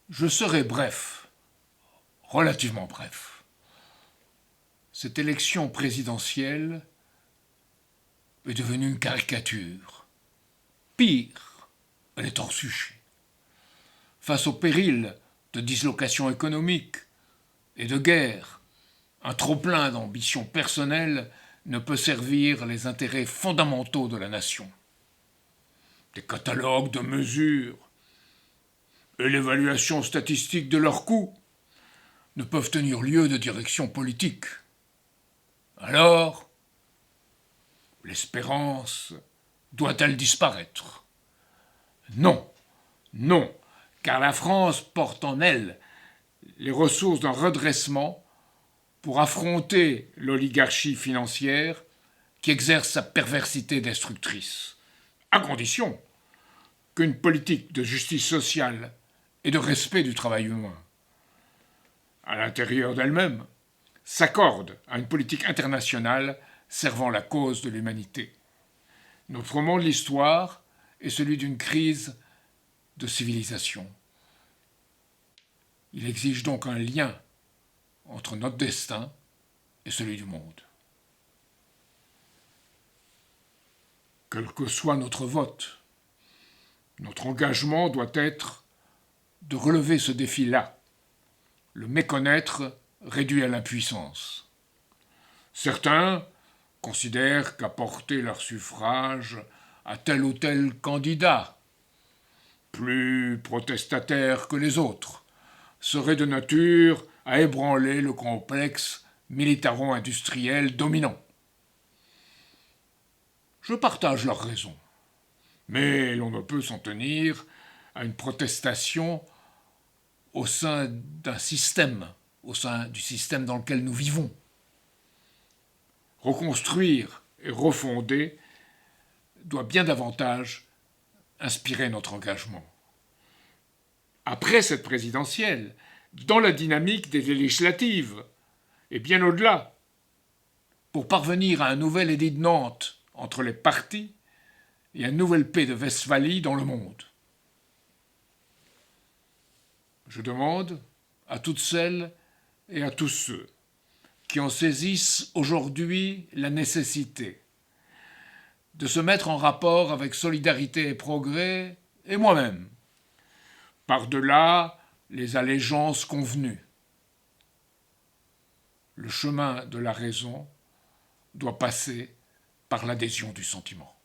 Je serai bref, relativement bref. Cette élection présidentielle est devenue une caricature. Pire, elle est hors sujet. Face au péril de dislocation économique et de guerre, un trop-plein d'ambition personnelle ne peut servir les intérêts fondamentaux de la nation. Des catalogues de mesures et l'évaluation statistique de leurs coûts ne peuvent tenir lieu de direction politique. Alors, l'espérance doit-elle disparaître? Non, non, car la France porte en elle les ressources d'un redressement pour affronter l'oligarchie financière qui exerce sa perversité destructrice, à condition qu'une politique de justice sociale et de respect du travail humain, à l'intérieur d'elle-même, s'accorde à une politique internationale servant la cause de l'humanité. Notre moment de l'histoire est celui d'une crise de civilisation. Il exige donc un lien entre notre destin et celui du monde. Quel que soit notre vote, notre engagement doit être de relever ce défi-là. Le méconnaître réduit à l'impuissance. Certains considèrent qu'apporter leur suffrage à tel ou tel candidat, plus protestataire que les autres, serait de nature à ébranler le complexe militaro-industriel dominant. Je partage leurs raisons, mais l'on ne peut s'en tenir à une protestation au sein d'un système, au sein du système dans lequel nous vivons. Reconstruire et refonder doit bien davantage inspirer notre engagement. Après cette présidentielle, dans la dynamique des législatives, et bien au-delà, pour parvenir à un nouvel édit de Nantes entre les partis et une nouvelle paix de Westphalie dans le monde. Je demande à toutes celles et à tous ceux qui en saisissent aujourd'hui la nécessité de se mettre en rapport avec Solidarité et Progrès et moi-même, par-delà les allégeances convenues. Le chemin de la raison doit passer par l'adhésion du sentiment.